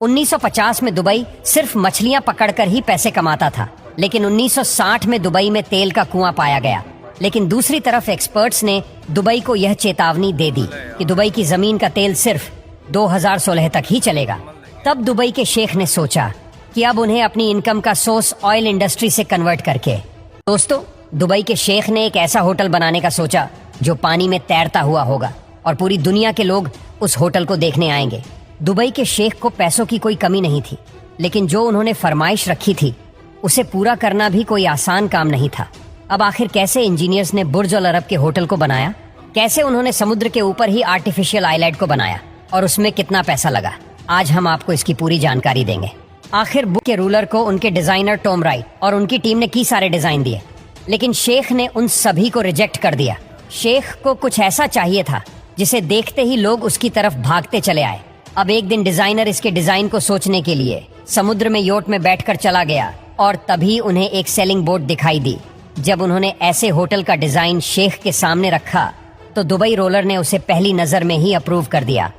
1950 में दुबई सिर्फ मछलियां पकड़कर ही पैसे कमाता था, लेकिन 1960 में दुबई में तेल का कुआं पाया गया। लेकिन दूसरी तरफ एक्सपर्ट्स ने दुबई को यह चेतावनी दे दी कि दुबई की जमीन का तेल सिर्फ 2016 तक ही चलेगा। तब दुबई के शेख ने सोचा कि अब उन्हें अपनी इनकम का सोर्स ऑयल इंडस्ट्री से कन्वर्ट करके। दोस्तों, दुबई के शेख ने एक ऐसा होटल बनाने का सोचा जो पानी में तैरता हुआ होगा और पूरी दुनिया के लोग उस होटल को देखने आएंगे। दुबई के शेख को पैसों की कोई कमी नहीं थी, लेकिन जो उन्होंने फरमाइश रखी थी उसे पूरा करना भी कोई आसान काम नहीं था। अब आखिर कैसे इंजीनियर्स ने बुर्ज अल अरब के होटल को बनाया, कैसे उन्होंने समुद्र के ऊपर ही आर्टिफिशियल आइलैंड को बनाया और उसमें कितना पैसा लगा, आज हम आपको इसकी पूरी जानकारी देंगे। आखिर बुर्ज के रूलर को उनके डिजाइनर टॉम राइट और उनकी टीम ने की सारे डिजाइन दिए, लेकिन शेख ने उन सभी को रिजेक्ट कर दिया। शेख को कुछ ऐसा चाहिए था जिसे देखते ही लोग उसकी तरफ भागते चले आए। अब एक दिन डिजाइनर इसके डिजाइन को सोचने के लिए समुद्र में योट में बैठकर चला गया और तभी उन्हें एक सेलिंग बोट दिखाई दी। जब उन्होंने ऐसे होटल का डिजाइन शेख के सामने रखा तो दुबई रोलर ने उसे पहली नजर में ही अप्रूव कर दिया।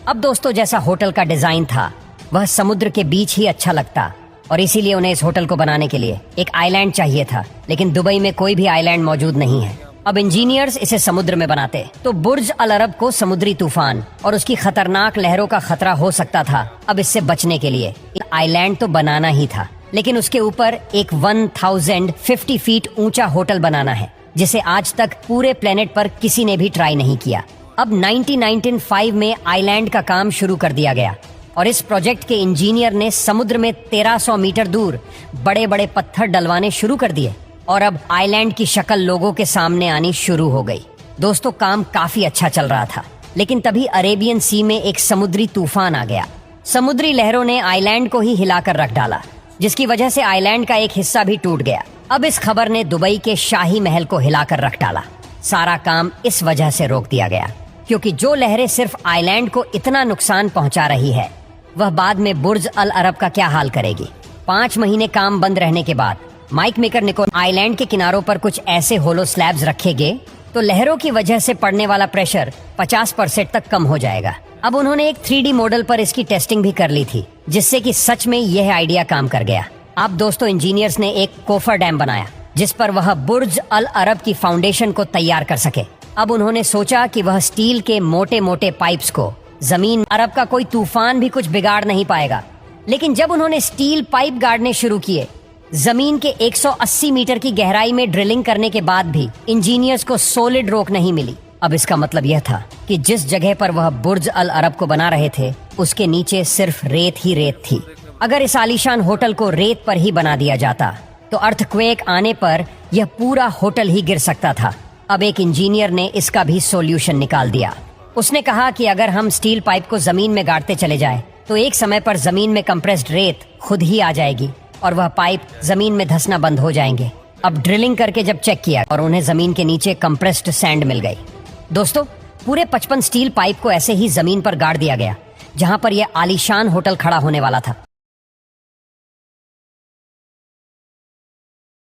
अब दोस्तों, जैसा होटल का डिजाइन था वह समुद्र के बीच ही अच्छा लगता और इसीलिए उन्हें इस होटल को बनाने के लिए एक आइलैंड चाहिए था, लेकिन दुबई में कोई भी आइलैंड मौजूद नहीं है। अब इंजीनियर्स इसे समुद्र में बनाते तो बुर्ज अल अरब को समुद्री तूफान और उसकी खतरनाक लहरों का खतरा हो सकता था। अब इससे बचने के लिए आइलैंड तो बनाना ही था, लेकिन उसके ऊपर एक 1050 फीट ऊंचा होटल बनाना है, जिसे आज तक पूरे प्लेनेट पर किसी ने भी ट्राई नहीं किया। अब 1995 में आइलैंड का काम शुरू कर दिया गया और इस प्रोजेक्ट के इंजीनियर ने समुद्र में 1300 मीटर दूर बड़े बड़े पत्थर डलवाने शुरू कर दिए और अब आइलैंड की शक्ल लोगों के सामने आनी शुरू हो गई। दोस्तों, काम काफी अच्छा चल रहा था, लेकिन तभी अरेबियन सी में एक समुद्री तूफान आ गया। समुद्री लहरों ने आइलैंड को ही हिलाकर रख डाला, जिसकी वजह से आइलैंड का एक हिस्सा भी टूट गया। अब इस खबर ने दुबई के शाही महल को हिलाकर रख डाला। सारा काम इस वजह से रोक दिया गया क्योंकि जो लहरें सिर्फ आइलैंड को इतना नुकसान पहुंचा रही है, वह बाद में बुर्ज अल अरब का क्या हाल करेगी। 5 महीने काम बंद रहने के बाद माइक मेकर ने आइलैंड के किनारों पर कुछ ऐसे होलो स्लैब्स रखे गए तो लहरों की वजह से पड़ने वाला प्रेशर 50% तक कम हो जाएगा। अब उन्होंने एक 3D मॉडल पर इसकी टेस्टिंग भी कर ली थी, जिससे कि सच में यह आइडिया काम कर गया। अब दोस्तों, इंजीनियर्स ने एक कोफर डैम बनाया जिस पर वह बुर्ज अल अरब की फाउंडेशन को तैयार कर सके। अब उन्होंने सोचा कि वह स्टील के मोटे मोटे पाइप्स को जमीन अरब का कोई तूफान भी कुछ बिगाड़ नहीं पाएगा। लेकिन जब उन्होंने स्टील पाइप गाड़ने शुरू किए, जमीन के 180 मीटर की गहराई में ड्रिलिंग करने के बाद भी इंजीनियर्स को सॉलिड रॉक नहीं मिली। अब इसका मतलब यह था कि जिस जगह पर वह बुर्ज अल अरब को बना रहे थे उसके नीचे सिर्फ रेत ही रेत थी। अगर इस आलीशान होटल को रेत पर ही बना दिया जाता तो अर्थक्वेक आने पर यह पूरा होटल ही गिर सकता था। अब एक इंजीनियर ने इसका भी सॉल्यूशन निकाल दिया। उसने कहा कि अगर हम स्टील पाइप को जमीन में गाड़ते चले जाएं, तो एक समय पर जमीन में कंप्रेस्ड रेत खुद ही आ जाएगी और वह पाइप जमीन में धंसना बंद हो जाएंगे। अब ड्रिलिंग करके जब चेक किया और उन्हें जमीन के नीचे कंप्रेस्ड सैंड मिल गई। दोस्तों, पूरे 55 स्टील पाइप को ऐसे ही जमीन पर गाड़ दिया गया जहां पर यह आलीशान होटल खड़ा होने वाला था।